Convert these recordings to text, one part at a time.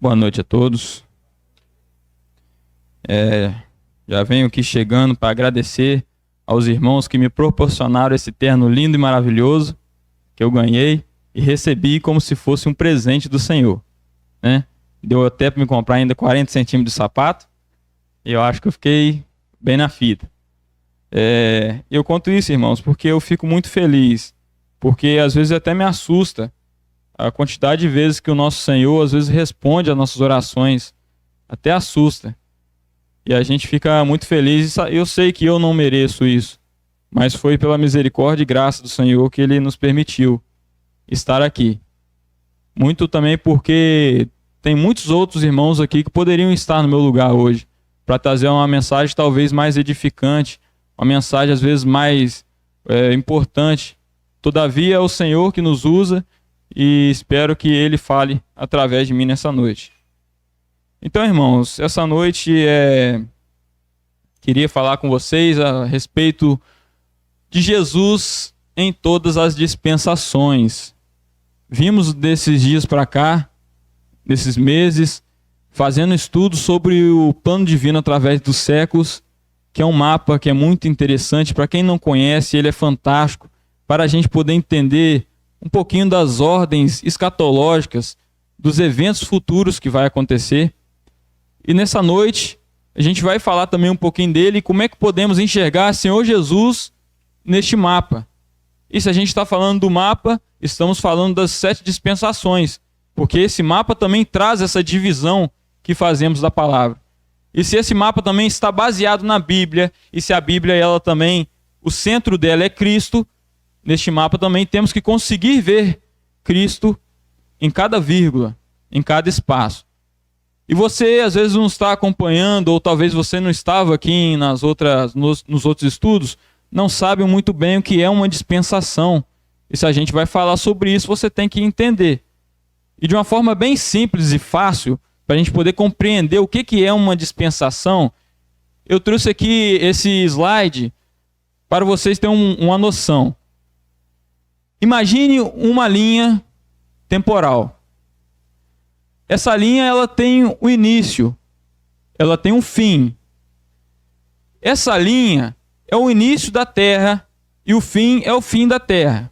Boa noite a todos. Já venho aqui chegando para agradecer aos irmãos que me proporcionaram esse terno lindo e maravilhoso que eu ganhei e recebi como se fosse um presente do Senhor, né? Deu até para me comprar ainda 40 centímetros de sapato e eu acho que eu fiquei bem na fita. Eu conto isso, irmãos, porque eu fico muito feliz, porque às vezes até me assusta a quantidade de vezes que o nosso Senhor às vezes responde às nossas orações, até assusta. E a gente fica muito feliz. Eu sei que eu não mereço isso, mas foi pela misericórdia e graça do Senhor que Ele nos permitiu estar aqui. Muito também porque tem muitos outros irmãos aqui que poderiam estar no meu lugar hoje, para trazer uma mensagem talvez mais edificante, uma mensagem às vezes mais importante. Todavia é o Senhor que nos usa e espero que Ele fale através de mim nessa noite. Então, irmãos, essa noite queria falar com vocês a respeito de Jesus em todas as dispensações. Vimos desses dias para cá, desses meses, fazendo estudos sobre o plano divino através dos séculos, que é um mapa que é muito interessante. Para quem não conhece, ele é fantástico, para a gente poder entender um pouquinho das ordens escatológicas, dos eventos futuros que vai acontecer. E nessa noite, a gente vai falar também um pouquinho dele e como é que podemos enxergar Senhor Jesus neste mapa. E se a gente está falando do mapa, estamos falando das 7 dispensações, porque esse mapa também traz essa divisão que fazemos da palavra. E se esse mapa também está baseado na Bíblia, e se a Bíblia, ela também, o centro dela é Cristo, neste mapa também temos que conseguir ver Cristo em cada vírgula, em cada espaço. E você às vezes não está acompanhando, ou talvez você não estava aqui nos outros estudos, não sabe muito bem o que é uma dispensação. E se a gente vai falar sobre isso, você tem que entender. E de uma forma bem simples e fácil, para a gente poder compreender o que é uma dispensação, eu trouxe aqui esse slide para vocês terem uma noção. Imagine uma linha temporal. Essa linha, ela tem um início, ela tem um fim. Essa linha é o início da Terra e o fim é o fim da Terra.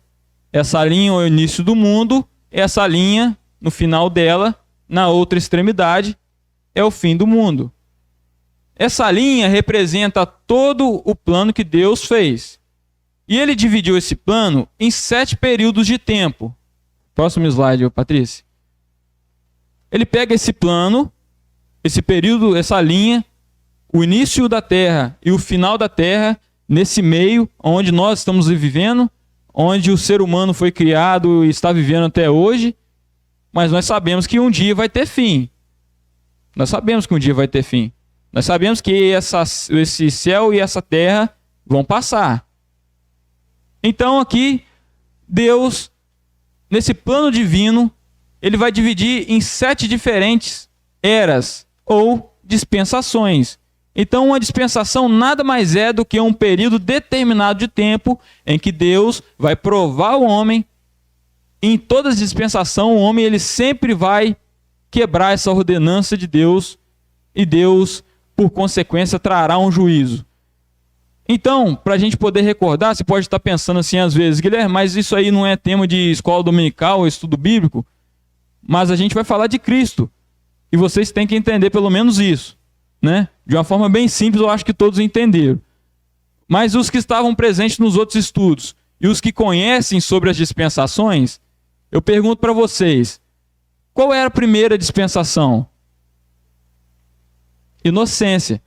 Essa linha é o início do mundo, essa linha, no final dela, na outra extremidade, é o fim do mundo. Essa linha representa todo o plano que Deus fez. E Ele dividiu esse plano em 7 períodos de tempo. Próximo slide, Patrícia. Ele pega esse plano, esse período, essa linha, o início da Terra e o final da Terra, nesse meio onde nós estamos vivendo, onde o ser humano foi criado e está vivendo até hoje, mas nós sabemos que um dia vai ter fim. Nós sabemos que um dia vai ter fim. Nós sabemos que esse céu e essa terra vão passar. Então aqui, Deus, nesse plano divino, Ele vai dividir em 7 diferentes eras ou dispensações. Então, uma dispensação nada mais é do que um período determinado de tempo em que Deus vai provar o homem. Em toda dispensação, o homem ele sempre vai quebrar essa ordenança de Deus e Deus, por consequência, trará um juízo. Então, para a gente poder recordar, você pode estar pensando assim às vezes, Guilherme, mas isso aí não é tema de escola dominical ou estudo bíblico? Mas a gente vai falar de Cristo. E vocês têm que entender pelo menos isso, né? De uma forma bem simples, eu acho que todos entenderam. Mas os que estavam presentes nos outros estudos e os que conhecem sobre as dispensações, eu pergunto para vocês, qual era a primeira dispensação? Inocência.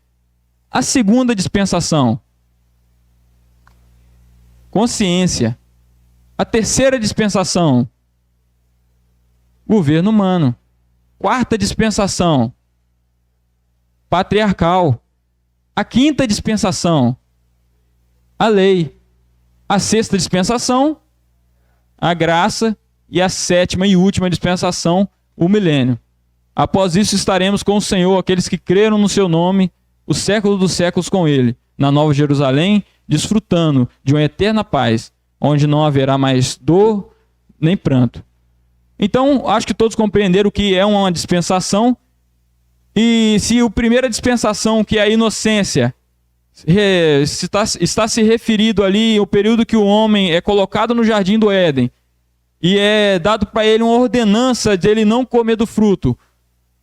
A segunda dispensação? Consciência. A terceira dispensação? Governo humano. Quarta dispensação? Patriarcal. A quinta dispensação? A lei. A sexta dispensação? A graça. E a sétima e última dispensação? O milênio. Após isso estaremos com o Senhor, aqueles que creram no seu nome, o século dos séculos com Ele, na Nova Jerusalém, desfrutando de uma eterna paz, onde não haverá mais dor nem pranto. Então, acho que todos compreenderam o que é uma dispensação. E se a primeira dispensação, que é a inocência, está se referido ali ao período que o homem é colocado no jardim do Éden, e é dado para ele uma ordenança de ele não comer do fruto,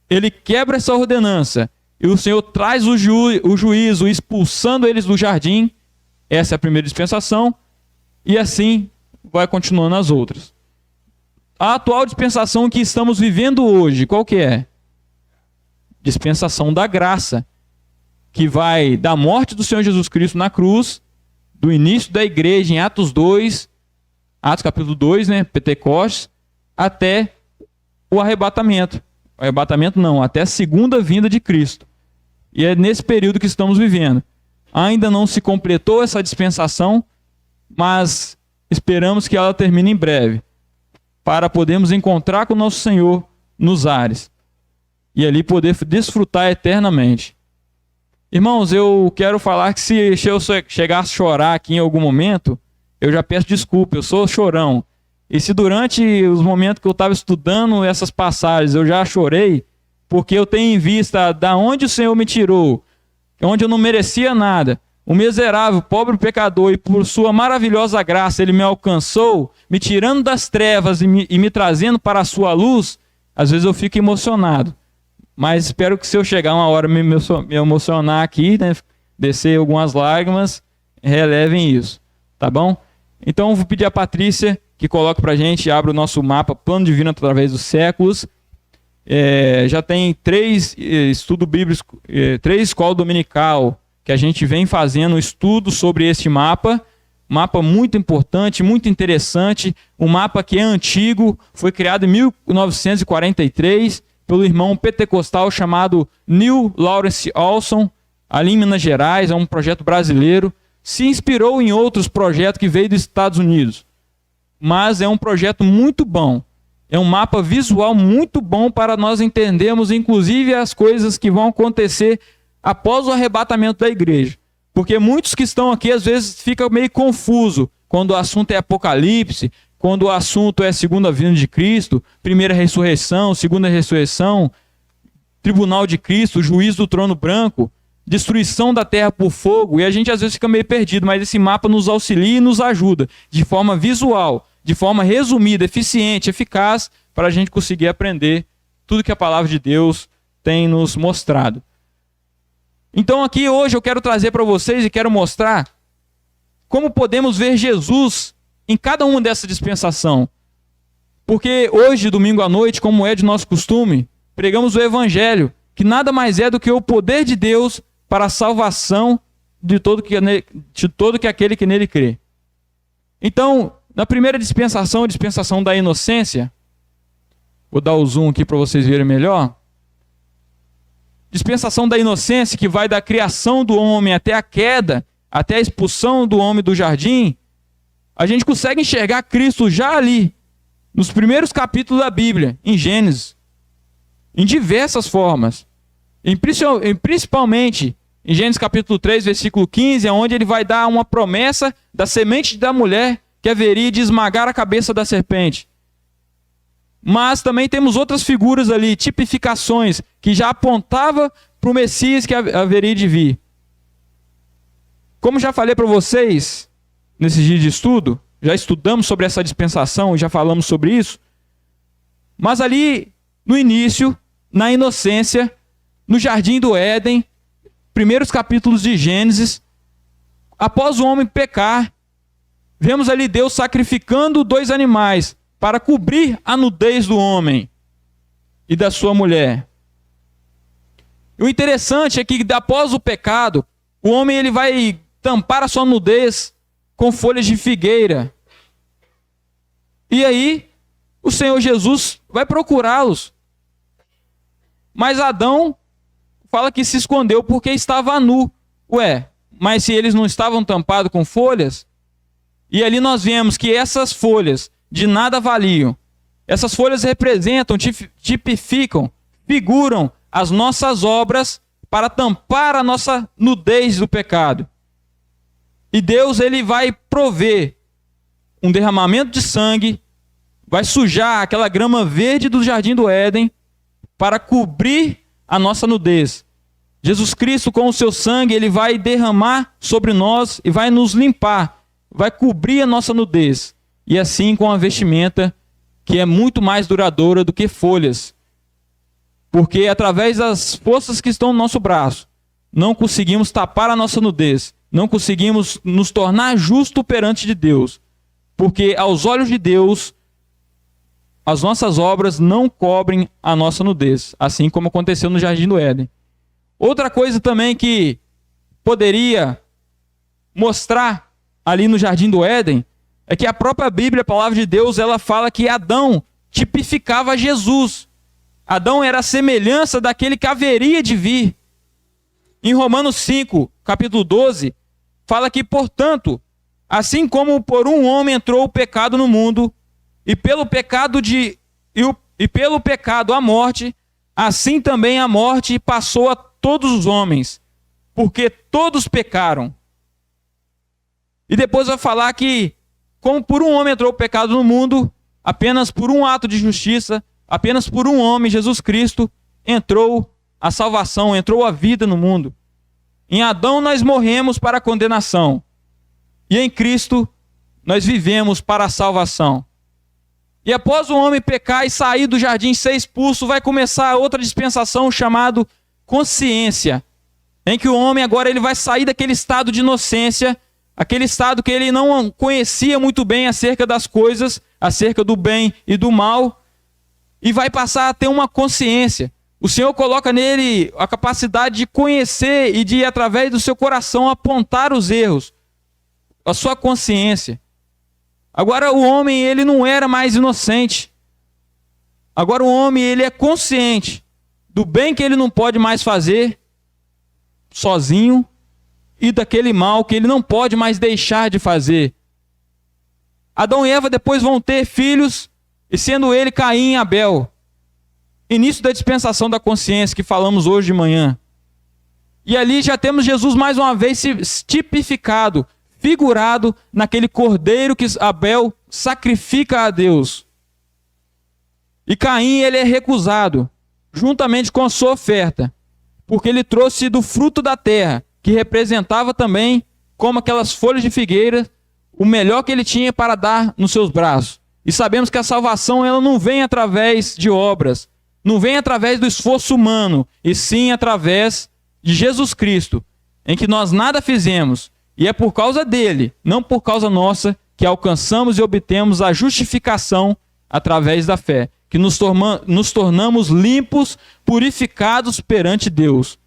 ele quebra essa ordenança, e o Senhor traz o juízo, expulsando eles do jardim. Essa é a primeira dispensação, e assim vai continuando as outras. A atual dispensação que estamos vivendo hoje, qual que é? Dispensação da graça, que vai da morte do Senhor Jesus Cristo na cruz, do início da igreja em Atos 2, Atos capítulo 2, né, Pentecostes, até o arrebatamento. O arrebatamento não, até a segunda vinda de Cristo. E é nesse período que estamos vivendo. Ainda não se completou essa dispensação, mas esperamos que ela termine em breve, para podermos encontrar com o nosso Senhor nos ares, e ali poder desfrutar eternamente. Irmãos, eu quero falar que se eu chegar a chorar aqui em algum momento, eu já peço desculpa, eu sou chorão. E se durante os momentos que eu estava estudando essas passagens eu já chorei, porque eu tenho em vista da onde o Senhor me tirou, onde eu não merecia nada, o miserável, pobre pecador, e por sua maravilhosa graça ele me alcançou, me tirando das trevas e me trazendo para a sua luz, às vezes eu fico emocionado. Mas espero que se eu chegar uma hora me emocionar aqui, né, descer algumas lágrimas, relevem isso, tá bom? Então eu vou pedir a Patrícia que coloque pra gente, abra o nosso mapa, Plano Divino através dos séculos. Já tem 3 estudos bíblicos, 3 escolas dominical, que a gente vem fazendo um estudo sobre este mapa. Mapa muito importante, muito interessante. Um mapa que é antigo, foi criado em 1943 pelo irmão pentecostal chamado Neil Lawrence Olson, ali em Minas Gerais, é um projeto brasileiro. Se inspirou em outros projetos que veio dos Estados Unidos, mas é um projeto muito bom. É um mapa visual muito bom para nós entendermos, inclusive, as coisas que vão acontecer após o arrebatamento da igreja. Porque muitos que estão aqui, às vezes, ficam meio confuso quando o assunto é Apocalipse, quando o assunto é segunda vinda de Cristo, primeira ressurreição, segunda ressurreição, tribunal de Cristo, juízo do trono branco, destruição da terra por fogo, e a gente às vezes fica meio perdido, mas esse mapa nos auxilia e nos ajuda, de forma visual, de forma resumida, eficiente, eficaz, para a gente conseguir aprender tudo que a palavra de Deus tem nos mostrado. Então aqui hoje eu quero trazer para vocês e quero mostrar como podemos ver Jesus em cada uma dessa dispensação. Porque hoje, domingo à noite, como é de nosso costume, pregamos o Evangelho, que nada mais é do que o poder de Deus para a salvação de todo que aquele que nele crê. Então, na primeira dispensação, a dispensação da inocência, vou dar o zoom aqui para vocês verem melhor. Dispensação da inocência, que vai da criação do homem até a queda, até a expulsão do homem do jardim, a gente consegue enxergar Cristo já ali, nos primeiros capítulos da Bíblia, em Gênesis, em diversas formas. Principalmente em Gênesis capítulo 3, versículo 15, é onde ele vai dar uma promessa da semente da mulher que haveria de esmagar a cabeça da serpente. Mas também temos outras figuras ali, tipificações, que já apontavam para o Messias que haveria de vir. Como já falei para vocês, nesses dias de estudo, já estudamos sobre essa dispensação e já falamos sobre isso, mas ali no início, na inocência, no jardim do Éden, primeiros capítulos de Gênesis, após o homem pecar, vemos ali Deus sacrificando 2 animais para cobrir a nudez do homem e da sua mulher. E o interessante é que após o pecado, o homem ele vai tampar a sua nudez com folhas de figueira. E aí, o Senhor Jesus vai procurá-los. Mas Adão fala que se escondeu porque estava nu. Ué, mas se eles não estavam tampados com folhas? E ali nós vemos que essas folhas de nada valiam. Essas folhas representam, tipificam, figuram as nossas obras para tampar a nossa nudez do pecado. E Deus ele vai prover um derramamento de sangue, vai sujar aquela grama verde do jardim do Éden para cobrir a nossa nudez. Jesus Cristo, com o seu sangue, ele vai derramar sobre nós e vai nos limpar, vai cobrir a nossa nudez. E assim com a vestimenta que é muito mais duradoura do que folhas. Porque através das forças que estão no nosso braço, não conseguimos tapar a nossa nudez, não conseguimos nos tornar justo perante de Deus. Porque aos olhos de Deus, as nossas obras não cobrem a nossa nudez, assim como aconteceu no Jardim do Éden. Outra coisa também que poderia mostrar ali no Jardim do Éden é que a própria Bíblia, a palavra de Deus, ela fala que Adão tipificava Jesus. Adão era a semelhança daquele que haveria de vir. Em Romanos 5, capítulo 12, fala que, portanto, assim como por um homem entrou o pecado no mundo, e pelo pecado a morte, assim também a morte passou a todos os homens, porque todos pecaram. E depois vai falar que, como por um homem entrou o pecado no mundo, apenas por um ato de justiça, apenas por um homem, Jesus Cristo, entrou a salvação, entrou a vida no mundo. Em Adão nós morremos para a condenação, e em Cristo nós vivemos para a salvação. E após o homem pecar e sair do jardim, ser expulso, vai começar outra dispensação chamada consciência, em que o homem agora ele vai sair daquele estado de inocência, aquele estado que ele não conhecia muito bem acerca das coisas, acerca do bem e do mal, e vai passar a ter uma consciência. O Senhor coloca nele a capacidade de conhecer e de, através do seu coração, apontar os erros, a sua consciência. Agora o homem, ele não era mais inocente. Agora o homem, ele é consciente do bem que ele não pode mais fazer sozinho e daquele mal que ele não pode mais deixar de fazer. Adão e Eva depois vão ter filhos, e sendo ele Caim e Abel. Início da dispensação da consciência que falamos hoje de manhã. E ali já temos Jesus mais uma vez tipificado, figurado naquele cordeiro que Abel sacrifica a Deus. E Caim, ele é recusado, juntamente com a sua oferta, porque ele trouxe do fruto da terra, que representava também, como aquelas folhas de figueira, o melhor que ele tinha para dar nos seus braços. E sabemos que a salvação ela não vem através de obras, não vem através do esforço humano, e sim através de Jesus Cristo, em que nós nada fizemos, e é por causa dele, não por causa nossa, que alcançamos e obtemos a justificação através da fé, que nos tornamos limpos, purificados perante Deus.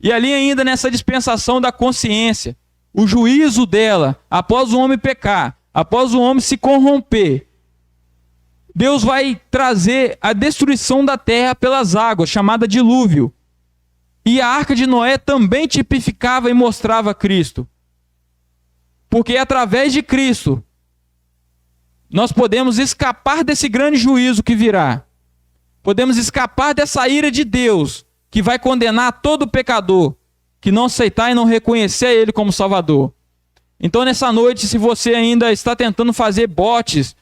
E ali ainda nessa dispensação da consciência, o juízo dela, após o homem pecar, após o homem se corromper, Deus vai trazer a destruição da terra pelas águas, chamada dilúvio. E a arca de Noé também tipificava e mostrava Cristo. Porque através de Cristo, nós podemos escapar desse grande juízo que virá. Podemos escapar dessa ira de Deus, que vai condenar todo pecador que não aceitar e não reconhecer Ele como Salvador. Então nessa noite, se você ainda está tentando fazer botes,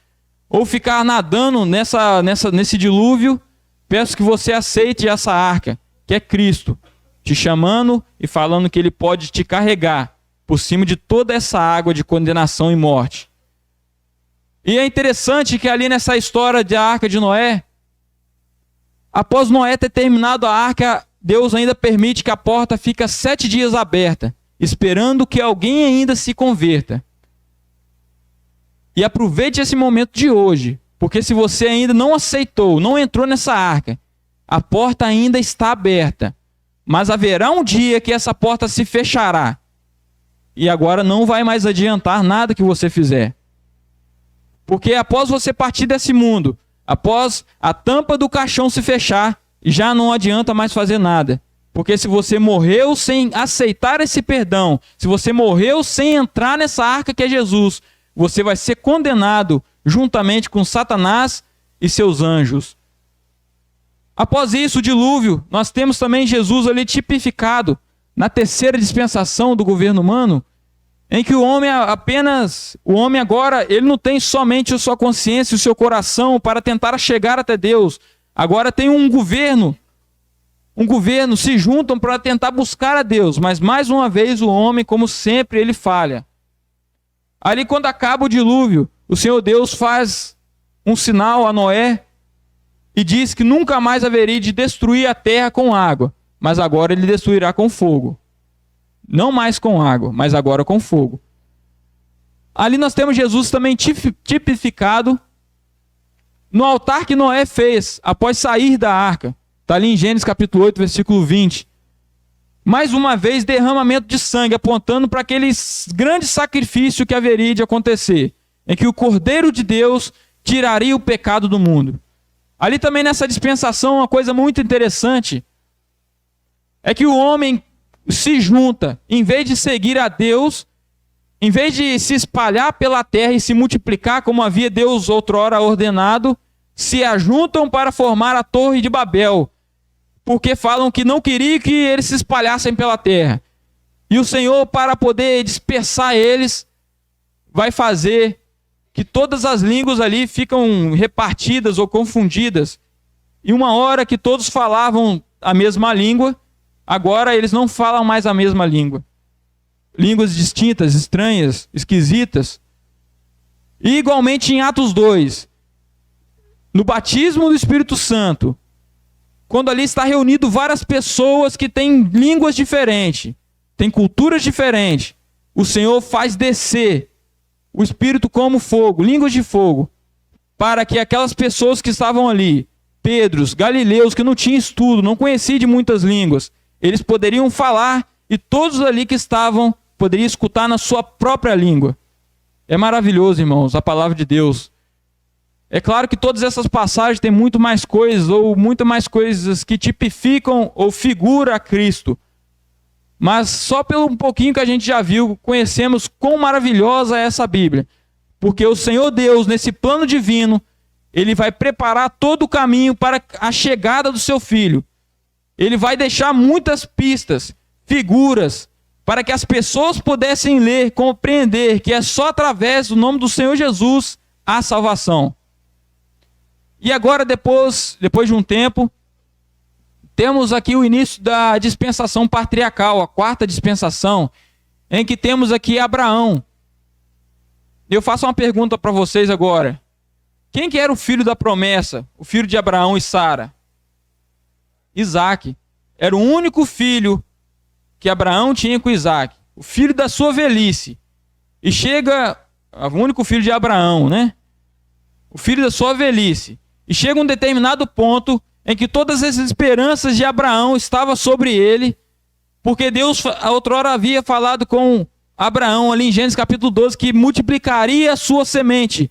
ou ficar nadando nesse dilúvio, peço que você aceite essa arca, que é Cristo, te chamando e falando que Ele pode te carregar por cima de toda essa água de condenação e morte. E é interessante que ali nessa história da arca de Noé, após Noé ter terminado a arca, Deus ainda permite que a porta fique 7 dias aberta, esperando que alguém ainda se converta. E aproveite esse momento de hoje, porque se você ainda não aceitou, não entrou nessa arca, a porta ainda está aberta, mas haverá um dia que essa porta se fechará, e agora não vai mais adiantar nada que você fizer. Porque após você partir desse mundo, após a tampa do caixão se fechar, já não adianta mais fazer nada. Porque se você morreu sem aceitar esse perdão, se você morreu sem entrar nessa arca que é Jesus, você vai ser condenado juntamente com Satanás e seus anjos. Após isso, o dilúvio, nós temos também Jesus ali tipificado na terceira dispensação do governo humano, em que o homem agora, ele não tem somente a sua consciência e o seu coração para tentar chegar até Deus. Agora tem um governo se juntam para tentar buscar a Deus, mas mais uma vez o homem, como sempre, ele falha. Ali quando acaba o dilúvio, o Senhor Deus faz um sinal a Noé e diz que nunca mais haveria de destruir a terra com água, mas agora ele destruirá com fogo. Não mais com água, mas agora com fogo. Ali nós temos Jesus também tipificado no altar que Noé fez após sair da arca. Está ali em Gênesis capítulo 8, versículo 20. Mais uma vez, derramamento de sangue, apontando para aquele grande sacrifício que haveria de acontecer, em que o Cordeiro de Deus tiraria o pecado do mundo. Ali também nessa dispensação, uma coisa muito interessante é que o homem se junta, em vez de seguir a Deus, em vez de se espalhar pela terra e se multiplicar como havia Deus outrora ordenado, se ajuntam para formar a Torre de Babel, porque falam que não queria que eles se espalhassem pela terra. E o Senhor, para poder dispersar eles, vai fazer que todas as línguas ali ficam repartidas ou confundidas. E uma hora que todos falavam a mesma língua, agora eles não falam mais a mesma língua. Línguas distintas, estranhas, esquisitas. E igualmente em Atos 2, no batismo do Espírito Santo, quando ali está reunido várias pessoas que têm línguas diferentes, têm culturas diferentes, o Senhor faz descer o Espírito como fogo, línguas de fogo, para que aquelas pessoas que estavam ali, Pedros, Galileus, que não tinham estudo, não conheciam de muitas línguas, eles poderiam falar e todos ali que estavam poderiam escutar na sua própria língua. É maravilhoso, irmãos, a palavra de Deus. É claro que todas essas passagens têm muito mais mais coisas que tipificam ou figuram a Cristo. Mas só pelo um pouquinho que a gente já viu, conhecemos quão maravilhosa é essa Bíblia. Porque o Senhor Deus, nesse plano divino, Ele vai preparar todo o caminho para a chegada do seu Filho. Ele vai deixar muitas pistas, figuras, para que as pessoas pudessem ler, compreender que é só através do nome do Senhor Jesus a salvação. E agora, depois de um tempo, temos aqui o início da dispensação patriarcal, a quarta dispensação, em que temos aqui Abraão. Eu faço uma pergunta para vocês agora. Quem que era o filho da promessa, o filho de Abraão e Sara? Isaac. Era o único filho que Abraão tinha com Isaac, o filho da sua velhice. E chega, o único filho de Abraão, né? O filho da sua velhice. E chega um determinado ponto em que todas as esperanças de Abraão estavam sobre ele, porque Deus outrora havia falado com Abraão ali em Gênesis capítulo 12 que multiplicaria a sua semente,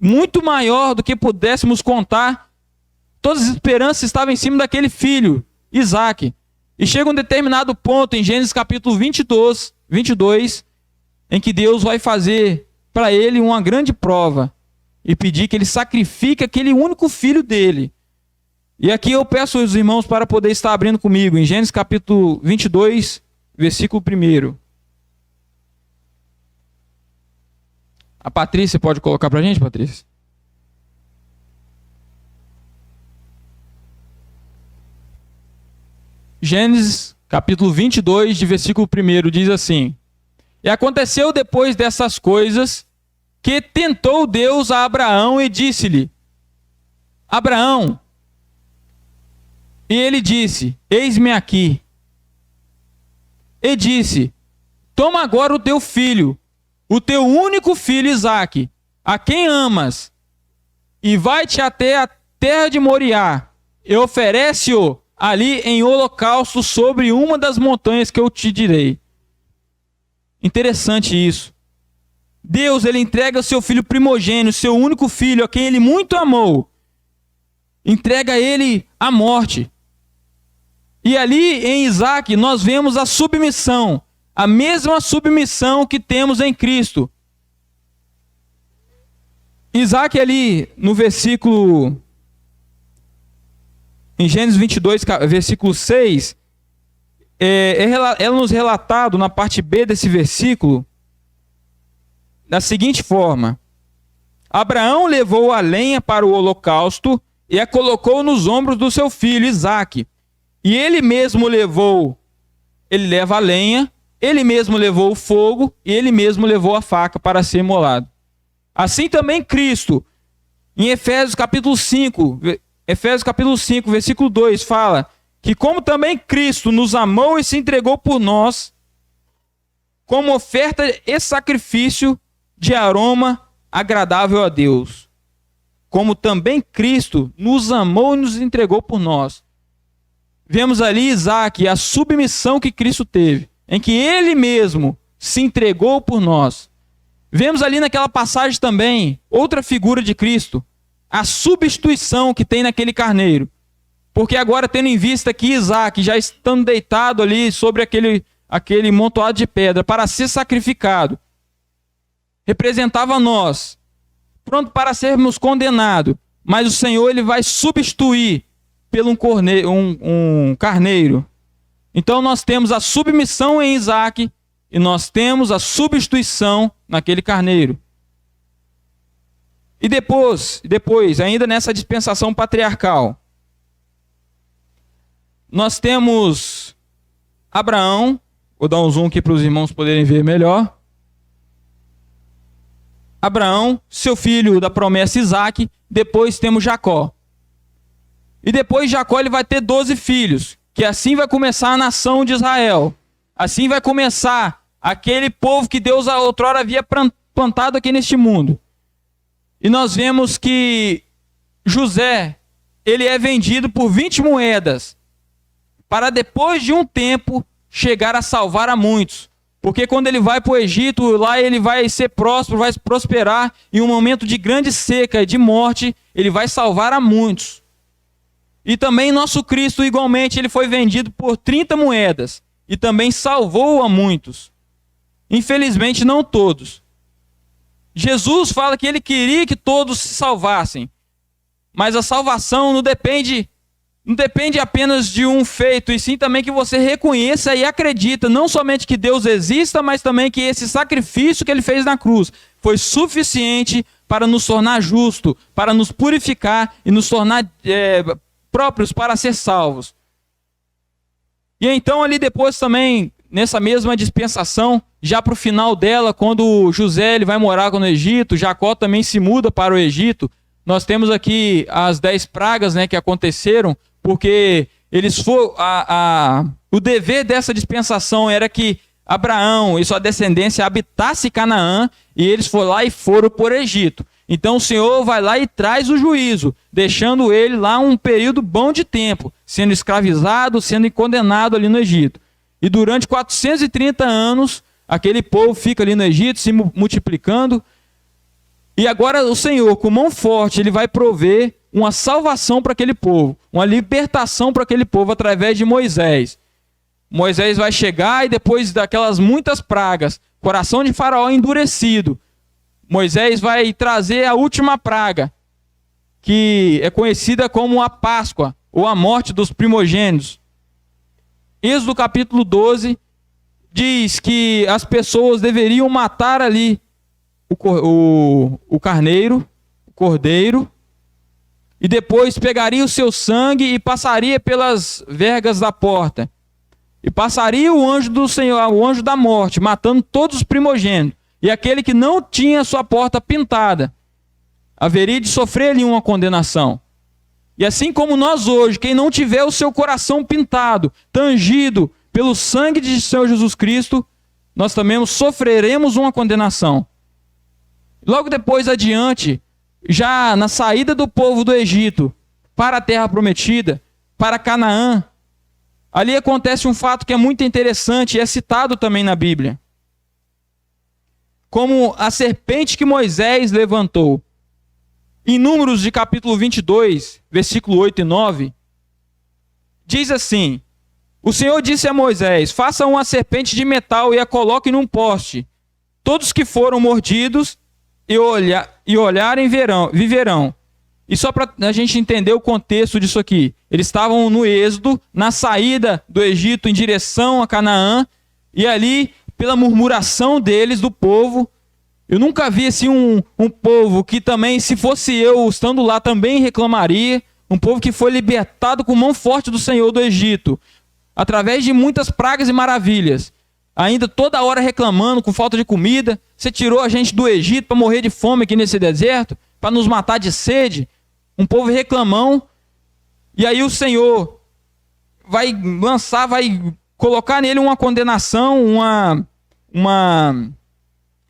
muito maior do que pudéssemos contar. Todas as esperanças estavam em cima daquele filho, Isaac. E chega um determinado ponto em Gênesis capítulo 22, em que Deus vai fazer para ele uma grande prova e pedir que ele sacrifique aquele único filho dele. E aqui eu peço aos irmãos para poder estar abrindo comigo em Gênesis capítulo 22, versículo 1. A Patrícia pode colocar para a gente, Patrícia? Gênesis capítulo 22, de versículo 1, diz assim: E aconteceu depois dessas coisas que tentou Deus a Abraão e disse-lhe: Abraão. E ele disse: Eis-me aqui. E disse: Toma agora o teu filho, o teu único filho Isaque, a quem amas, e vai-te até a terra de Moriá, e oferece-o ali em holocausto sobre uma das montanhas que eu te direi. Interessante isso. Deus, ele entrega o seu filho primogênito, seu único filho, a quem ele muito amou. Entrega ele à morte. E ali em Isaque nós vemos a submissão, a mesma submissão que temos em Cristo. Isaque ali no versículo, em Gênesis 22, versículo 6, é nos relatado na parte B desse versículo da seguinte forma: Abraão levou a lenha para o holocausto e a colocou nos ombros do seu filho Isaque. E ele leva a lenha, ele mesmo levou o fogo e ele mesmo levou a faca para ser imolado. Assim também Cristo, em Efésios capítulo 5, versículo 2, fala que como também Cristo nos amou e se entregou por nós, como oferta e sacrifício de aroma agradável a Deus. Como também Cristo nos amou e nos entregou por nós. Vemos ali Isaque, a submissão que Cristo teve, em que ele mesmo se entregou por nós. Vemos ali naquela passagem também outra figura de Cristo, a substituição que tem naquele carneiro. Porque agora, tendo em vista que Isaque, já estando deitado ali sobre aquele montoado de pedra para ser sacrificado, representava nós, pronto para sermos condenados, mas o Senhor ele vai substituir por um carneiro. Então nós temos a submissão em Isaque e nós temos a substituição naquele carneiro. E depois, ainda nessa dispensação patriarcal, nós temos Abraão, vou dar um zoom aqui para os irmãos poderem ver melhor. Abraão, seu filho da promessa Isaque, depois temos Jacó. E depois Jacó ele vai ter 12 filhos, que assim vai começar a nação de Israel. Assim vai começar aquele povo que Deus outrora havia plantado aqui neste mundo. E nós vemos que José, ele é vendido por 20 moedas, para depois de um tempo chegar a salvar a muitos. Porque quando ele vai para o Egito, lá ele vai ser próspero, vai prosperar, e em um momento de grande seca e de morte, ele vai salvar a muitos. E também nosso Cristo, igualmente, ele foi vendido por 30 moedas, e também salvou a muitos. Infelizmente, não todos. Jesus fala que ele queria que todos se salvassem, mas a salvação não depende apenas de um feito, e sim também que você reconheça e acredita, não somente que Deus exista, mas também que esse sacrifício que ele fez na cruz foi suficiente para nos tornar justos, para nos purificar e nos tornar próprios para ser salvos. E então ali depois também, nessa mesma dispensação, já para o final dela, quando José ele vai morar no Egito, Jacó também se muda para o Egito, nós temos aqui as 10 pragas, né, que aconteceram, porque o dever dessa dispensação era que Abraão e sua descendência habitasse Canaã, e eles foram por Egito. Então o Senhor vai lá e traz o juízo, deixando ele lá um período bom de tempo, sendo escravizado, sendo condenado ali no Egito. E durante 430 anos, aquele povo fica ali no Egito, se multiplicando. E agora o Senhor, com mão forte, ele vai prover uma salvação para aquele povo, uma libertação para aquele povo através de Moisés. Moisés vai chegar e depois daquelas muitas pragas, coração de Faraó endurecido, Moisés vai trazer a última praga, que é conhecida como a Páscoa, ou a morte dos primogênitos. Êxodo capítulo 12 diz que as pessoas deveriam matar ali o carneiro, o cordeiro, e depois pegaria o seu sangue e passaria pelas vergas da porta. E passaria o anjo do Senhor, o anjo da morte, matando todos os primogênitos. E aquele que não tinha sua porta pintada, haveria de sofrer ali uma condenação. E assim como nós hoje, quem não tiver o seu coração pintado, tangido pelo sangue de Senhor Jesus Cristo, nós também sofreremos uma condenação. Logo depois adiante, já na saída do povo do Egito para a terra prometida, para Canaã, ali acontece um fato que é muito interessante e é citado também na Bíblia. Como a serpente que Moisés levantou. Em Números de capítulo 22, versículo 8 e 9, diz assim: o Senhor disse a Moisés: faça uma serpente de metal e a coloque num poste. Todos que foram mordidos e olharem viverão. E só para a gente entender o contexto disso aqui. Eles estavam no êxodo, na saída do Egito em direção a Canaã, e ali, pela murmuração deles, do povo, eu nunca vi assim um povo que também, se fosse eu estando lá, também reclamaria. Um povo que foi libertado com mão forte do Senhor do Egito, através de muitas pragas e maravilhas. Ainda toda hora reclamando, com falta de comida. Você tirou a gente do Egito para morrer de fome aqui nesse deserto, para nos matar de sede. Um povo reclamão. E aí o Senhor vai lançar, vai colocar nele uma condenação,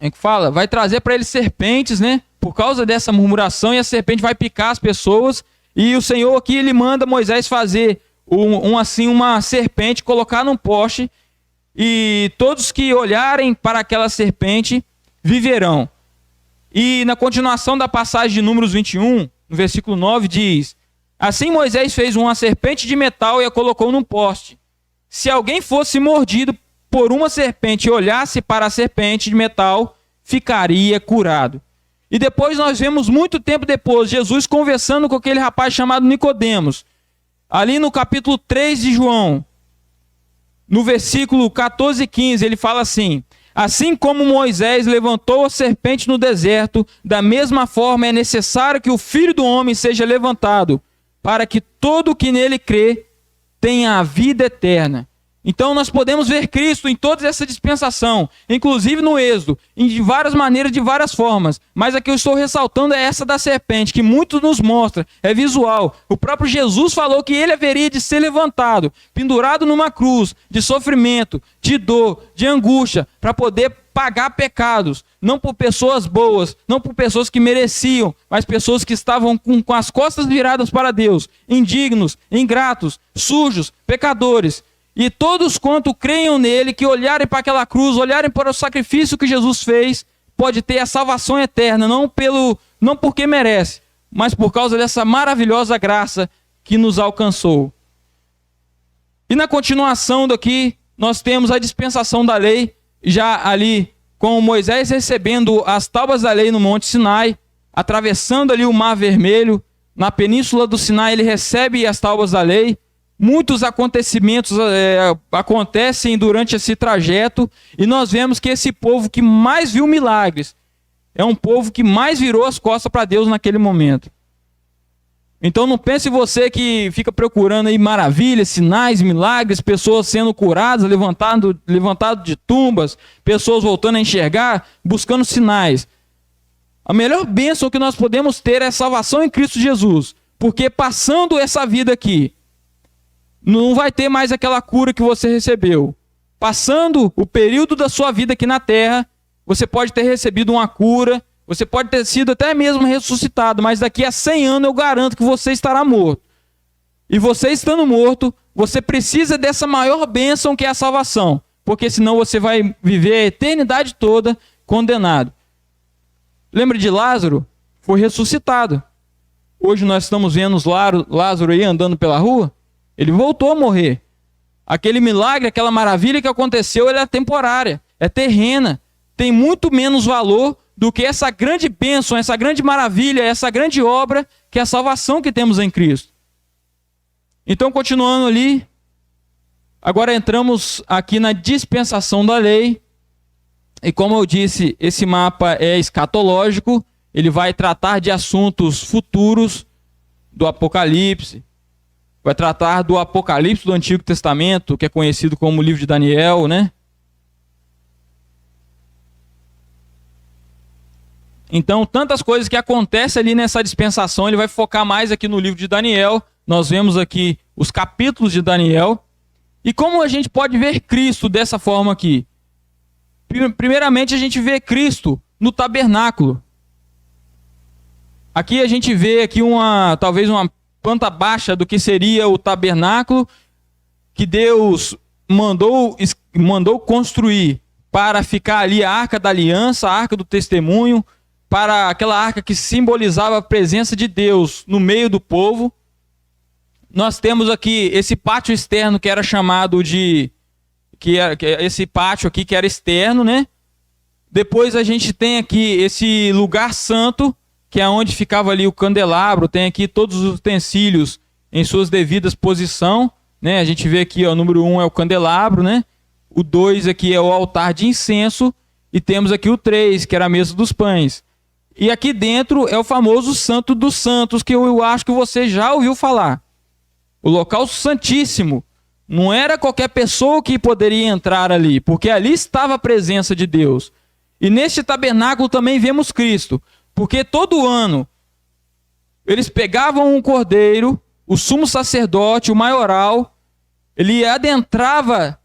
é que fala? Vai trazer para ele serpentes, né? Por causa dessa murmuração, e a serpente vai picar as pessoas. E o Senhor aqui, ele manda Moisés fazer uma serpente, colocar num poste, e todos que olharem para aquela serpente viverão. E na continuação da passagem de Números 21, no versículo 9, diz: assim Moisés fez uma serpente de metal e a colocou num poste. Se alguém fosse mordido por uma serpente e olhasse para a serpente de metal, ficaria curado. E depois nós vemos, muito tempo depois, Jesus conversando com aquele rapaz chamado Nicodemos. Ali no capítulo 3 de João, no versículo 14 e 15, ele fala assim: assim como Moisés levantou a serpente no deserto, da mesma forma é necessário que o Filho do Homem seja levantado, para que todo o que nele crê tenha a vida eterna. Então nós podemos ver Cristo em toda essa dispensação, inclusive no Êxodo, de várias maneiras, de várias formas. Mas a que eu estou ressaltando é essa da serpente, que muito nos mostra, é visual. O próprio Jesus falou que ele haveria de ser levantado, pendurado numa cruz, de sofrimento, de dor, de angústia, para poder pagar pecados, não por pessoas boas, não por pessoas que mereciam, mas pessoas que estavam com as costas viradas para Deus, indignos, ingratos, sujos, pecadores. E todos quanto creiam nele, que olharem para aquela cruz, olharem para o sacrifício que Jesus fez, pode ter a salvação eterna, não porque merece, mas por causa dessa maravilhosa graça que nos alcançou. E na continuação daqui, nós temos a dispensação da lei, já ali com Moisés recebendo as tábuas da lei no Monte Sinai, atravessando ali o Mar Vermelho, na Península do Sinai ele recebe as tábuas da lei. Muitos acontecimentos acontecem durante esse trajeto, e nós vemos que esse povo que mais viu milagres é um povo que mais virou as costas para Deus naquele momento. Então não pense você que fica procurando aí maravilhas, sinais, milagres, pessoas sendo curadas, levantado de tumbas, pessoas voltando a enxergar, buscando sinais. A melhor bênção que nós podemos ter é a salvação em Cristo Jesus, porque passando essa vida aqui, não vai ter mais aquela cura que você recebeu. Passando o período da sua vida aqui na terra, você pode ter recebido uma cura, você pode ter sido até mesmo ressuscitado, mas daqui a 100 anos eu garanto que você estará morto. E você estando morto, você precisa dessa maior bênção que é a salvação, porque senão você vai viver a eternidade toda condenado. Lembra de Lázaro? Foi ressuscitado. Hoje nós estamos vendo Lázaro aí andando pela rua. Ele voltou a morrer. Aquele milagre, aquela maravilha que aconteceu, ela é temporária, é terrena. Tem muito menos valor do que essa grande bênção, essa grande maravilha, essa grande obra que é a salvação que temos em Cristo. Então, continuando ali, agora entramos aqui na dispensação da lei. E como eu disse, esse mapa é escatológico, ele vai tratar de assuntos futuros do Apocalipse. Vai tratar do Apocalipse do Antigo Testamento, que é conhecido como o livro de Daniel, né? Então, tantas coisas que acontecem ali nessa dispensação, ele vai focar mais aqui no livro de Daniel. Nós vemos aqui os capítulos de Daniel. E como a gente pode ver Cristo dessa forma aqui? Primeiramente, a gente vê Cristo no tabernáculo. Aqui a gente vê aqui talvez uma planta baixa do que seria o tabernáculo que Deus mandou construir para ficar ali a arca da aliança, a arca do testemunho, para aquela arca que simbolizava a presença de Deus no meio do povo. Nós temos aqui esse pátio externo que era chamado de... esse pátio aqui que era externo, né? Depois a gente tem aqui esse lugar santo, que é onde ficava ali o candelabro, tem aqui todos os utensílios em suas devidas posição, né? A gente vê aqui, ó, o número 1 é o candelabro, né? O 2 aqui é o altar de incenso, e temos aqui o 3, que era a mesa dos pães. E aqui dentro é o famoso Santo dos Santos, que eu acho que você já ouviu falar. O local santíssimo. Não era qualquer pessoa que poderia entrar ali, porque ali estava a presença de Deus. E neste tabernáculo também vemos Cristo, porque todo ano eles pegavam um cordeiro, o sumo sacerdote, o maioral, ele adentrava,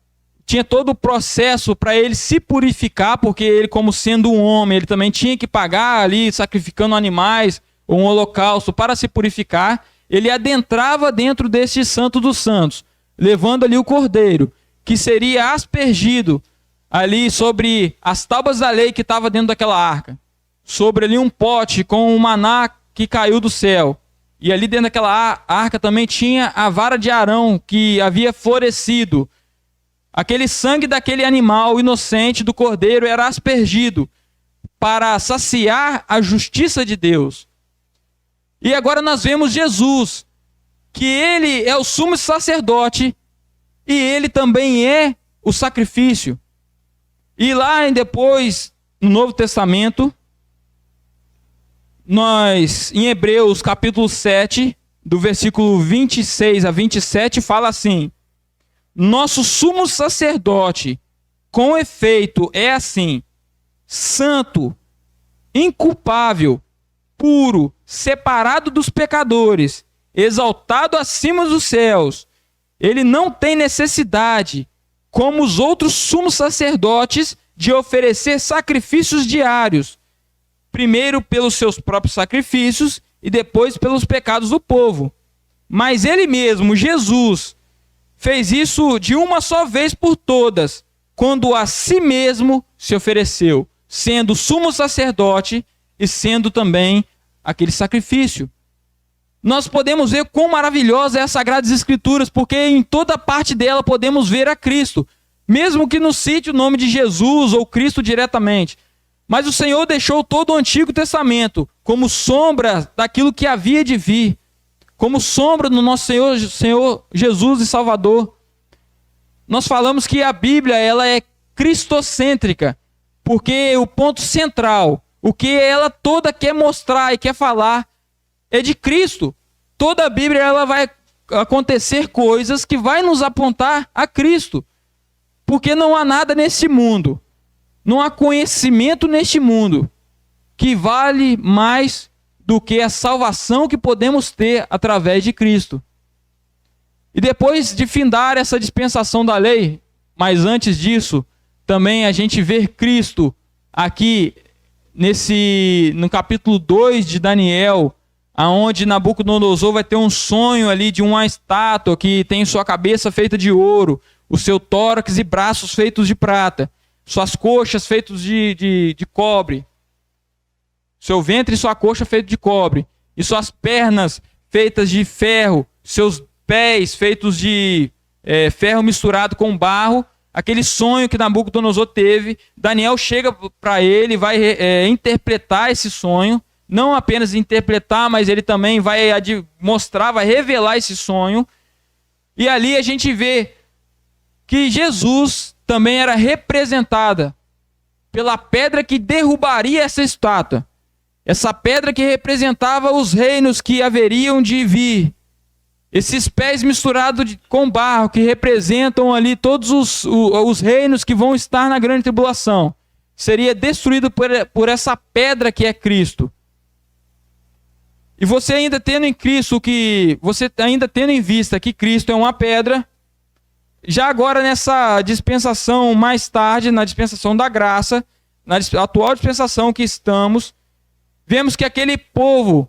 tinha todo o processo para ele se purificar, porque ele, como sendo um homem, ele também tinha que pagar ali, sacrificando animais, ou um holocausto para se purificar. Ele adentrava dentro deste Santo dos Santos, levando ali o cordeiro, que seria aspergido ali sobre as tábuas da lei que estava dentro daquela arca, sobre ali um pote com um maná que caiu do céu. E ali dentro daquela arca também tinha a vara de Arão que havia florescido. Aquele sangue daquele animal inocente do cordeiro era aspergido para saciar a justiça de Deus. E agora nós vemos Jesus, que ele é o sumo sacerdote e ele também é o sacrifício. E lá depois, no Novo Testamento, nós, em Hebreus capítulo 7, do versículo 26 a 27, fala assim: nosso sumo sacerdote, com efeito, é assim, santo, inculpável, puro, separado dos pecadores, exaltado acima dos céus. Ele não tem necessidade, como os outros sumos sacerdotes, de oferecer sacrifícios diários, primeiro pelos seus próprios sacrifícios e depois pelos pecados do povo. Mas ele mesmo, Jesus, fez isso de uma só vez por todas, quando a si mesmo se ofereceu, sendo sumo sacerdote e sendo também aquele sacrifício. Nós podemos ver quão maravilhosa é as Sagradas Escrituras, porque em toda parte dela podemos ver a Cristo, mesmo que não cite o nome de Jesus ou Cristo diretamente. Mas o Senhor deixou todo o Antigo Testamento como sombra daquilo que havia de vir, como sombra do nosso Senhor Jesus e Salvador. Nós falamos que a Bíblia ela é cristocêntrica, porque o ponto central, o que ela toda quer mostrar e quer falar, é de Cristo. Toda a Bíblia ela vai acontecer coisas que vai nos apontar a Cristo, porque não há nada nesse mundo, não há conhecimento neste mundo que vale mais do que a salvação que podemos ter através de Cristo. E depois de findar essa dispensação da lei, mas antes disso, também a gente vê Cristo aqui no capítulo 2 de Daniel, aonde Nabucodonosor vai ter um sonho ali de uma estátua que tem sua cabeça feita de ouro, o seu tórax e braços feitos de prata, suas coxas feitas de cobre, seu ventre e sua coxa feitos de cobre, e suas pernas feitas de ferro, seus pés feitos de ferro misturado com barro. Aquele sonho que Nabucodonosor teve, Daniel chega para ele e vai interpretar esse sonho, não apenas interpretar, mas ele também vai mostrar, vai revelar esse sonho. E ali a gente vê que Jesus também era representada pela pedra que derrubaria essa estátua. Essa pedra que representava os reinos que haveriam de vir. Esses pés misturados com barro que representam ali todos os reinos que vão estar na grande tribulação. Seria destruído por essa pedra que é Cristo. E você ainda tendo em Cristo você ainda tendo em vista que Cristo é uma pedra, já agora nessa dispensação mais tarde, na dispensação da graça, na atual dispensação que estamos, vemos que aquele povo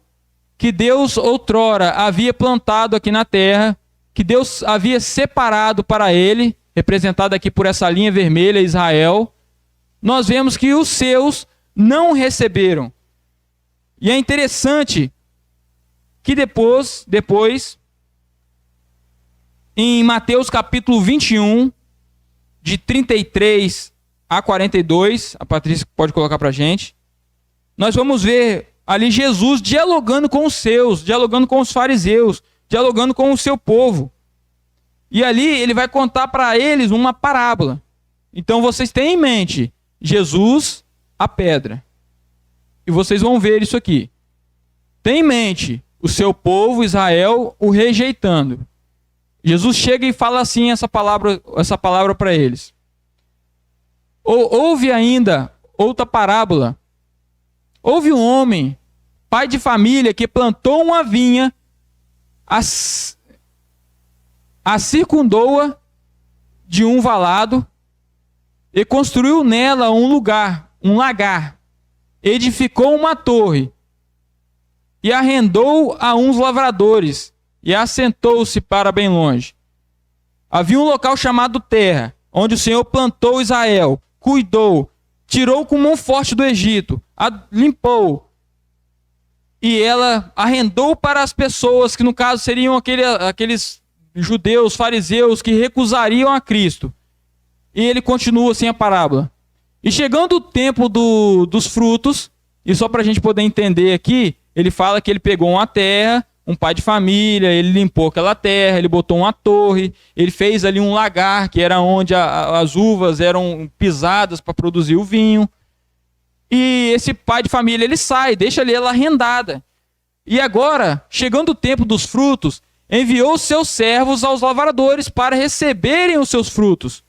que Deus outrora havia plantado aqui na terra, que Deus havia separado para ele, representado aqui por essa linha vermelha, Israel, nós vemos que os seus não receberam. E é interessante que depois em Mateus capítulo 21, de 33 a 42, a Patrícia pode colocar para a gente, nós vamos ver ali Jesus dialogando com os seus, dialogando com os fariseus, dialogando com o seu povo. E ali ele vai contar para eles uma parábola. Então vocês têm em mente Jesus, a pedra. E vocês vão ver isso aqui. Tem em mente o seu povo, Israel, o rejeitando. Jesus chega e fala assim essa palavra para eles. Houve ainda outra parábola. Houve um homem, pai de família, que plantou uma vinha, a circundou-a de um valado e construiu nela um lagar. Edificou uma torre e arrendou a uns lavradores e assentou-se para bem longe. Havia um local chamado Terra, onde o Senhor plantou Israel, cuidou, tirou com mão forte do Egito, limpou, e ela arrendou para as pessoas, que no caso seriam aqueles judeus, fariseus, que recusariam a Cristo. E ele continua assim a parábola. E chegando o tempo dos frutos, e só para a gente poder entender aqui, ele fala que ele pegou uma terra, um pai de família, ele limpou aquela terra, ele botou uma torre, ele fez ali um lagar, que era onde as uvas eram pisadas para produzir o vinho. E esse pai de família, ele sai, deixa ali ela arrendada. E agora, chegando o tempo dos frutos, enviou seus servos aos lavradores para receberem os seus frutos.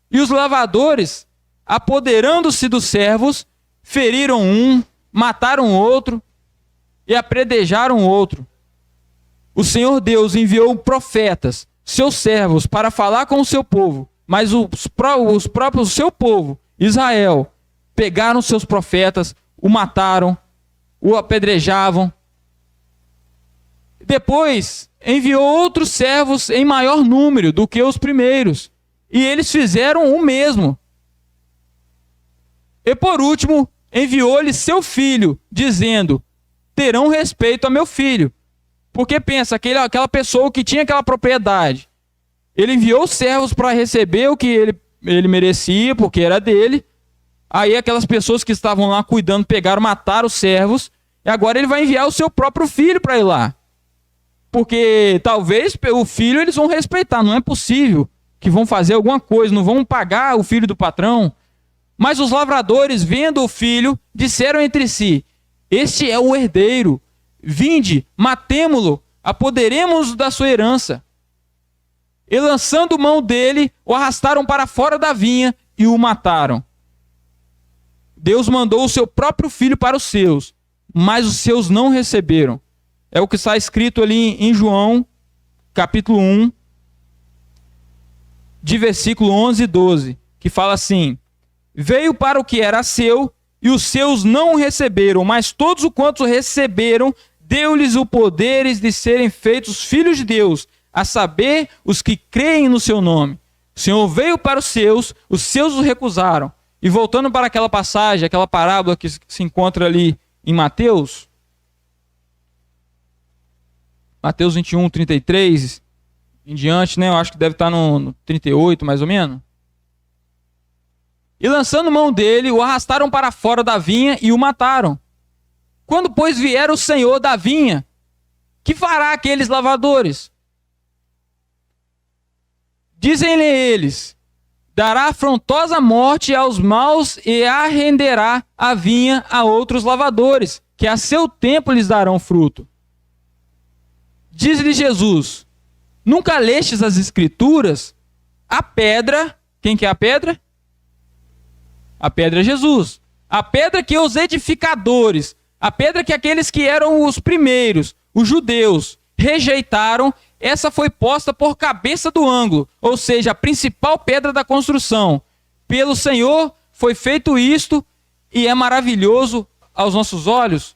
E os lavradores, apoderando-se dos servos, feriram um, mataram outro e apedrejaram outro. O Senhor Deus enviou profetas, seus servos, para falar com o seu povo, mas os próprios seu povo, Israel, pegaram seus profetas, o mataram, o apedrejavam. Depois enviou outros servos em maior número do que os primeiros, e eles fizeram o mesmo. E por último, enviou-lhe seu filho, dizendo: terão respeito a meu filho. Porque pensa, aquela pessoa que tinha aquela propriedade, ele enviou servos para receber o que ele merecia, porque era dele. Aí aquelas pessoas que estavam lá cuidando pegaram, mataram os servos, e agora ele vai enviar o seu próprio filho para ir lá. Porque talvez o filho eles vão respeitar, não é possível que vão fazer alguma coisa, não vão pagar o filho do patrão. Mas os lavradores, vendo o filho, disseram entre si: este é o herdeiro, vinde, matemo-lo, apoderemos-nos da sua herança. E lançando mão dele, o arrastaram para fora da vinha e o mataram. Deus mandou o seu próprio filho para os seus, mas os seus não receberam. É o que está escrito ali em João, capítulo 1, de versículo 11 e 12, que fala assim: veio para o que era seu, e os seus não o receberam, mas todos os quantos receberam, deu-lhes o poder de serem feitos filhos de Deus, a saber, os que creem no seu nome. O Senhor veio para os seus o recusaram. E voltando para aquela passagem, aquela parábola que se encontra ali em Mateus 21, 33, em diante, né? Eu acho que deve estar no 38, mais ou menos. E lançando mão dele, o arrastaram para fora da vinha e o mataram. Quando, pois, vier o Senhor da vinha, que fará aqueles lavradores? Dizem-lhe eles: dará afrontosa morte aos maus e arrenderá a vinha a outros lavradores, que a seu tempo lhes darão fruto. Diz-lhe Jesus: nunca lestes as Escrituras? A pedra, quem que é a pedra? A pedra é Jesus. A pedra que os edificadores, a pedra que aqueles que eram os primeiros, os judeus, rejeitaram, essa foi posta por cabeça do ângulo, ou seja, a principal pedra da construção. Pelo Senhor foi feito isto, e é maravilhoso aos nossos olhos.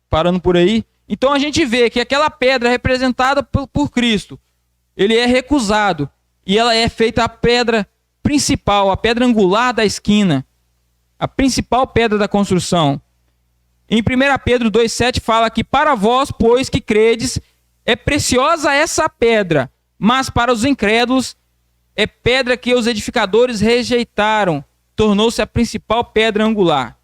Parando por aí. Então a gente vê que aquela pedra representada por Cristo, ele é recusado, e ela é feita a pedra principal, a pedra angular da esquina, a principal pedra da construção. Em 1 Pedro 2,7 fala que para vós, pois que credes, é preciosa essa pedra, mas para os incrédulos é pedra que os edificadores rejeitaram, tornou-se a principal pedra angular.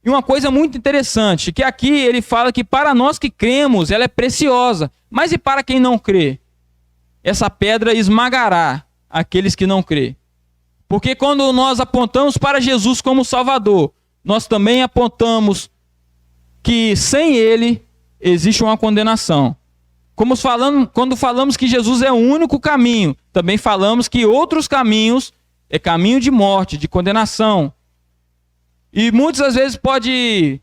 E uma coisa muito interessante, que aqui ele fala que para nós que cremos, ela é preciosa. Mas e para quem não crê? Essa pedra esmagará aqueles que não crê. Porque quando nós apontamos para Jesus como Salvador, nós também apontamos que sem Ele existe uma condenação. Quando falamos que Jesus é o único caminho, também falamos que outros caminhos é caminho de morte, de condenação. E muitas das vezes pode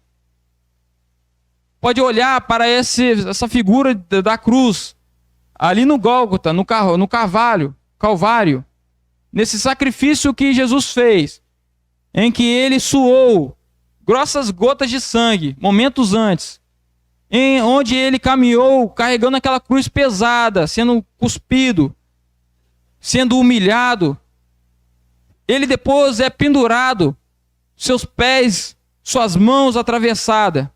olhar para essa figura da cruz, ali no Gólgota, no Calvário, nesse sacrifício que Jesus fez, em que ele suou grossas gotas de sangue, momentos antes, onde ele caminhou carregando aquela cruz pesada, sendo cuspido, sendo humilhado. Ele depois é pendurado, seus pés, suas mãos atravessadas,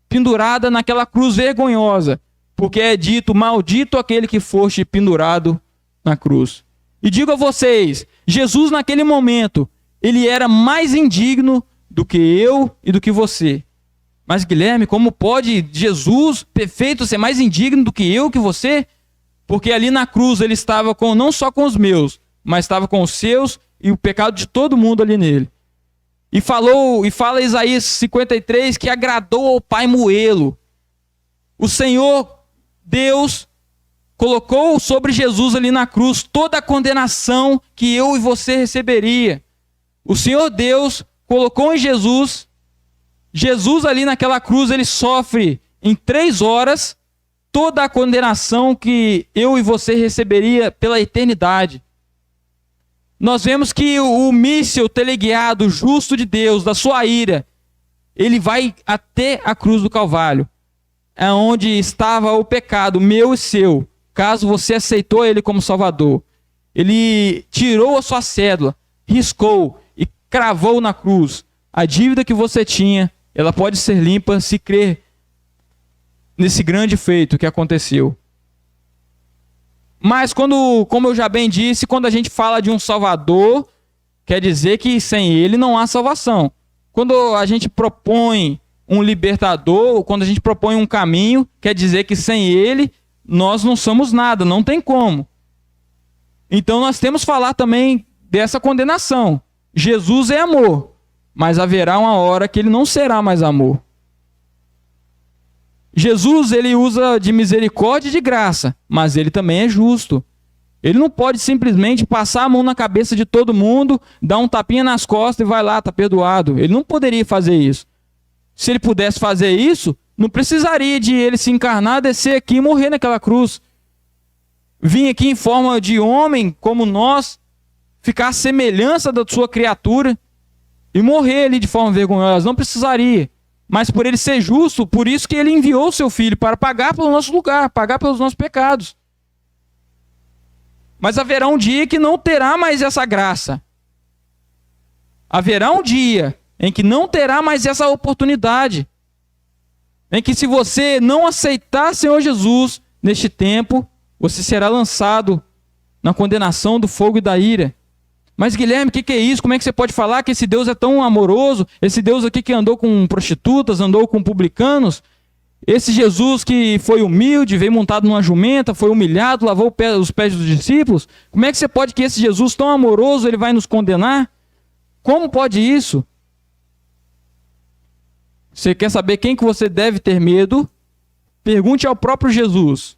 pendurada naquela cruz vergonhosa, porque é dito, maldito aquele que foste pendurado na cruz. E digo a vocês, Jesus naquele momento, ele era mais indigno do que eu e do que você. Mas Guilherme, como pode Jesus, perfeito, ser mais indigno do que eu e que você? Porque ali na cruz ele estava não só com os meus, mas estava com os seus e o pecado de todo mundo ali nele. E fala Isaías 53 que agradou ao Pai moê-lo. O Senhor Deus colocou sobre Jesus ali na cruz toda a condenação que eu e você receberia. O Senhor Deus colocou em Jesus ali naquela cruz, ele sofre em 3 horas toda a condenação que eu e você receberia pela eternidade. Nós vemos que o míssil teleguiado justo de Deus, da sua ira, ele vai até a cruz do Calvário, onde estava o pecado meu e seu, caso você aceitou ele como Salvador. Ele tirou a sua cédula, riscou e cravou na cruz. A dívida que você tinha, ela pode ser limpa se crer nesse grande feito que aconteceu. Mas como eu já bem disse, quando a gente fala de um Salvador, quer dizer que sem ele não há salvação. Quando a gente propõe um libertador, quando a gente propõe um caminho, quer dizer que sem ele nós não somos nada, não tem como. Então nós temos que falar também dessa condenação. Jesus é amor, mas haverá uma hora que ele não será mais amor. Jesus, ele usa de misericórdia e de graça, mas ele também é justo. Ele não pode simplesmente passar a mão na cabeça de todo mundo, dar um tapinha nas costas e vai lá, tá perdoado. Ele não poderia fazer isso. Se ele pudesse fazer isso, não precisaria de ele se encarnar, descer aqui e morrer naquela cruz. Vir aqui em forma de homem, como nós, ficar à semelhança da sua criatura e morrer ali de forma vergonhosa. Não precisaria. Mas por ele ser justo, por isso que ele enviou o seu filho para pagar pelo nosso lugar, pagar pelos nossos pecados. Mas haverá um dia que não terá mais essa graça. Haverá um dia em que não terá mais essa oportunidade. Em que se você não aceitar Senhor Jesus neste tempo, você será lançado na condenação do fogo e da ira. Mas Guilherme, o que é isso? Como é que você pode falar que esse Deus é tão amoroso? Esse Deus aqui que andou com prostitutas, andou com publicanos? Esse Jesus que foi humilde, veio montado numa jumenta, foi humilhado, lavou os pés dos discípulos? Como é que você pode que esse Jesus tão amoroso, ele vai nos condenar? Como pode isso? Você quer saber quem que você deve ter medo? Pergunte ao próprio Jesus.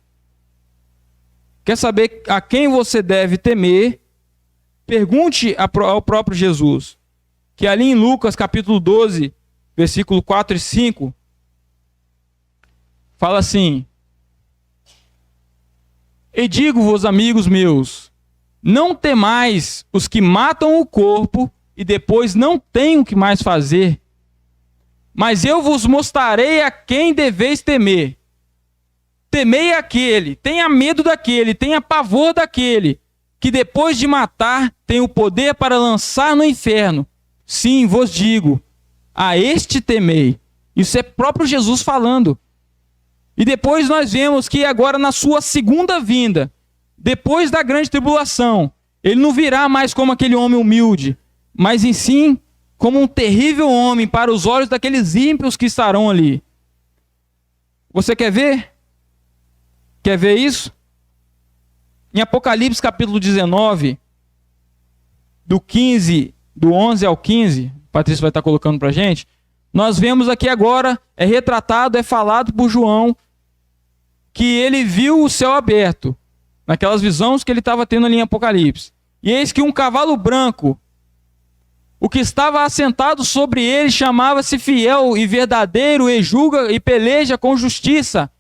Quer saber a quem você deve temer? Pergunte ao próprio Jesus, que ali em Lucas capítulo 12, versículo 4 e 5, fala assim: E digo-vos, amigos meus, não temais os que matam o corpo e depois não têm o que mais fazer, mas eu vos mostrarei a quem deveis temer. Temei aquele, tenha medo daquele, tenha pavor daquele, que depois de matar tem o poder para lançar no inferno. Sim, vos digo, a este temei. Isso é próprio Jesus falando. E depois nós vemos que agora na sua segunda vinda, depois da grande tribulação, ele não virá mais como aquele homem humilde, mas em sim como um terrível homem para os olhos daqueles ímpios que estarão ali. Você quer ver? Quer ver isso? Em Apocalipse capítulo 19, do 11 ao 15, o Patrícia vai estar colocando para a gente, nós vemos aqui agora, é retratado, é falado por João, que ele viu o céu aberto, naquelas visões que ele estava tendo ali em Apocalipse. E eis que um cavalo branco, o que estava assentado sobre ele chamava-se Fiel e Verdadeiro, e julga e peleja com justiça.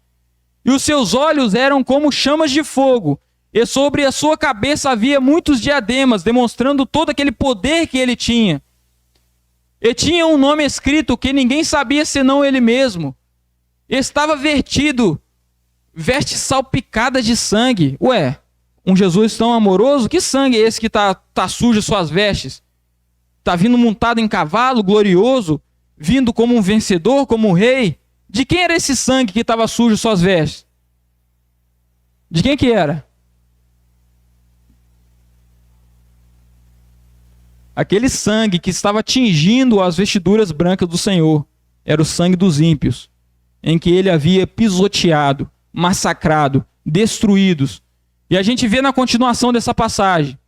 E os seus olhos eram como chamas de fogo, e sobre a sua cabeça havia muitos diademas, demonstrando todo aquele poder que ele tinha. E tinha um nome escrito que ninguém sabia senão ele mesmo. Estava vertido, veste salpicada de sangue. Ué, um Jesus tão amoroso? Que sangue é esse que tá sujo suas vestes? Está vindo montado em cavalo, glorioso, vindo como um vencedor, como um rei. De quem era esse sangue que estava sujo suas vestes? De quem que era? Aquele sangue que estava tingindo as vestiduras brancas do Senhor. Era o sangue dos ímpios, em que ele havia pisoteado, massacrado, destruídos. E a gente vê na continuação dessa passagem.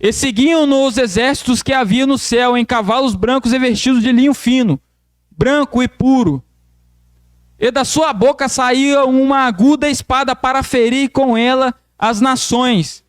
E seguiam-no os exércitos que havia no céu, em cavalos brancos e vestidos de linho fino, branco e puro. E da sua boca saía uma aguda espada para ferir com ela as nações.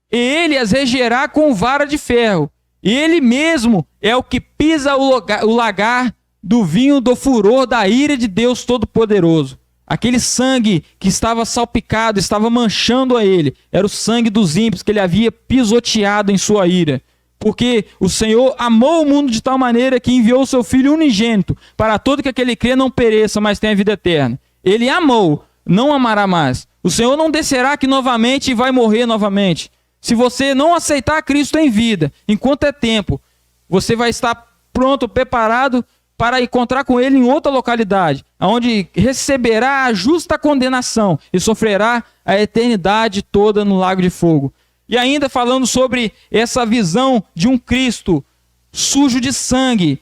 E ele as regerá com vara de ferro. E ele mesmo é o que pisa o lagar do vinho do furor da ira de Deus Todo-Poderoso. Aquele sangue que estava salpicado, estava manchando a ele, era o sangue dos ímpios que ele havia pisoteado em sua ira. Porque o Senhor amou o mundo de tal maneira que enviou o seu Filho unigênito, para todo que aquele crê não pereça, mas tenha vida eterna. Ele amou, não amará mais. O Senhor não descerá aqui novamente e vai morrer novamente. Se você não aceitar Cristo em vida, enquanto é tempo, você vai estar pronto, preparado para encontrar com ele em outra localidade, onde receberá a justa condenação e sofrerá a eternidade toda no lago de fogo. E ainda falando sobre essa visão de um Cristo sujo de sangue,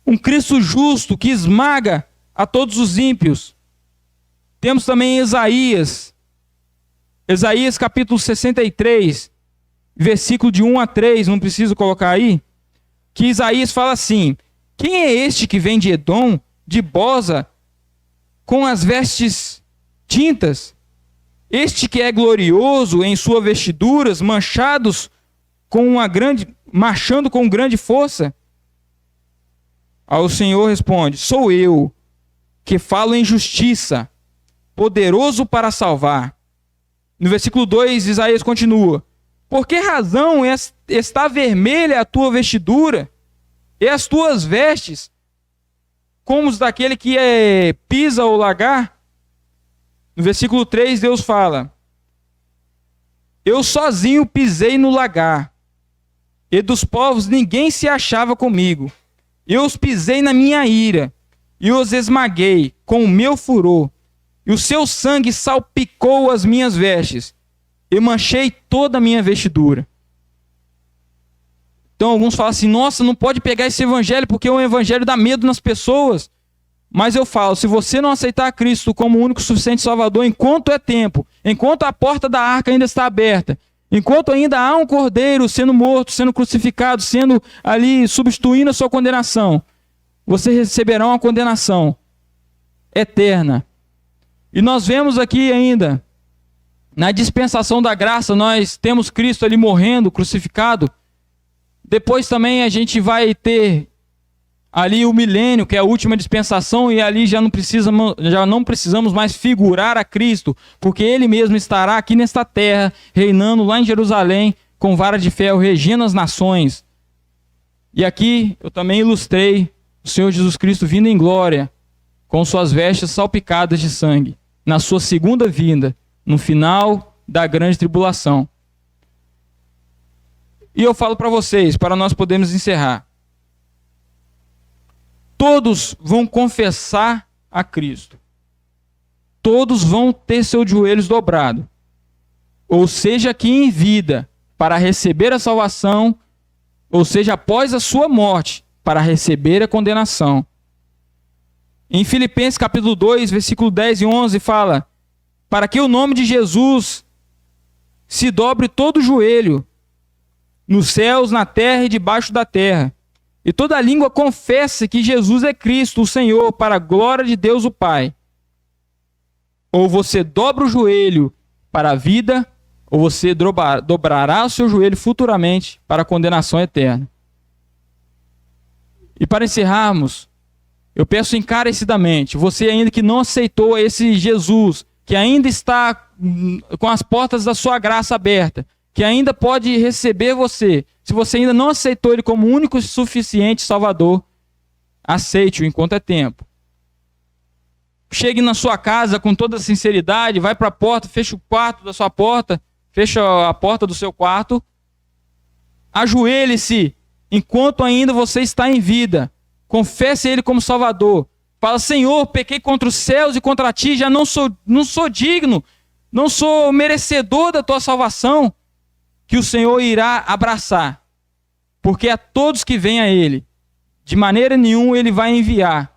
um Cristo justo que esmaga a todos os ímpios. Temos também Isaías capítulo 63, versículo de 1 a 3, não preciso colocar aí, que Isaías fala assim: quem é este que vem de Edom, de Boza, com as vestes tintas? Este que é glorioso em suas vestiduras, marchando com grande força? Aí o Senhor responde: sou eu, que falo em justiça, poderoso para salvar. No versículo 2, Isaías continua: por que razão está vermelha a tua vestidura, e as tuas vestes, como os daquele que pisa o lagar? No versículo 3, Deus fala: eu sozinho pisei no lagar, e dos povos ninguém se achava comigo. Eu os pisei na minha ira, e os esmaguei com o meu furor, e o seu sangue salpicou as minhas vestes, e manchei toda a minha vestidura. Então alguns falam assim: nossa, não pode pegar esse evangelho porque o evangelho dá medo nas pessoas. Mas eu falo, se você não aceitar Cristo como o único suficiente Salvador, enquanto é tempo, enquanto a porta da arca ainda está aberta, enquanto ainda há um cordeiro sendo morto, sendo crucificado, sendo ali substituindo a sua condenação, você receberá uma condenação eterna. E nós vemos aqui ainda, na dispensação da graça, nós temos Cristo ali morrendo, crucificado. Depois também a gente vai ter ali o milênio, que é a última dispensação, e ali já não precisamos mais figurar a Cristo, porque Ele mesmo estará aqui nesta terra, reinando lá em Jerusalém, com vara de ferro, regendo as nações. E aqui eu também ilustrei o Senhor Jesus Cristo vindo em glória, com suas vestes salpicadas de sangue, na sua segunda vinda, no final da grande tribulação. E eu falo para vocês, para nós podermos encerrar: todos vão confessar a Cristo. Todos vão ter seus joelhos dobrados. Ou seja, aqui em vida, para receber a salvação, ou seja, após a sua morte, para receber a condenação. Em Filipenses capítulo 2, versículo 10 e 11 fala: para que o nome de Jesus se dobre todo o joelho, nos céus, na terra e debaixo da terra, e toda língua confesse que Jesus é Cristo, o Senhor, para a glória de Deus o Pai. Ou você dobra o joelho para a vida, ou você dobrará o seu joelho futuramente para a condenação eterna. E para encerrarmos, eu peço encarecidamente, você ainda que não aceitou esse Jesus, que ainda está com as portas da sua graça aberta, que ainda pode receber você, se você ainda não aceitou ele como único e suficiente Salvador, aceite-o enquanto é tempo. Chegue na sua casa com toda sinceridade, vai para a porta, fecha o quarto da sua porta, fecha a porta do seu quarto, ajoelhe-se enquanto ainda você está em vida, confesse ele como Salvador, fala: Senhor, pequei contra os céus e contra ti, já não sou digno, não sou merecedor da tua salvação, que o Senhor irá abraçar, porque a todos que vêm a ele, de maneira nenhuma ele vai enviar,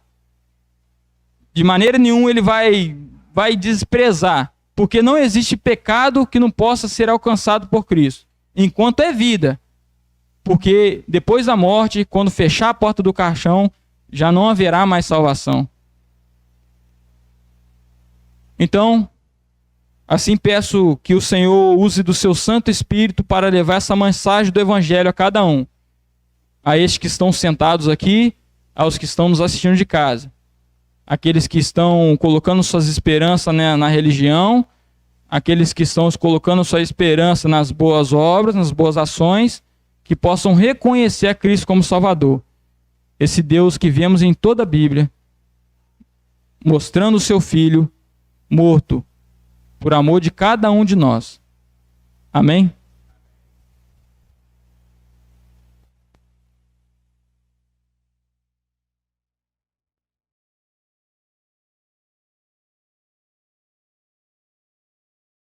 de maneira nenhuma ele vai desprezar, porque não existe pecado que não possa ser alcançado por Cristo, enquanto é vida, porque depois da morte, quando fechar a porta do caixão, já não haverá mais salvação. Então, assim peço que o Senhor use do seu Santo Espírito para levar essa mensagem do Evangelho a cada um, a estes que estão sentados aqui, aos que estão nos assistindo de casa, aqueles que estão colocando suas esperanças na religião, aqueles que estão colocando sua esperança nas boas obras, nas boas ações, que possam reconhecer a Cristo como Salvador. Esse Deus que vemos em toda a Bíblia, mostrando o seu Filho morto por amor de cada um de nós. Amém?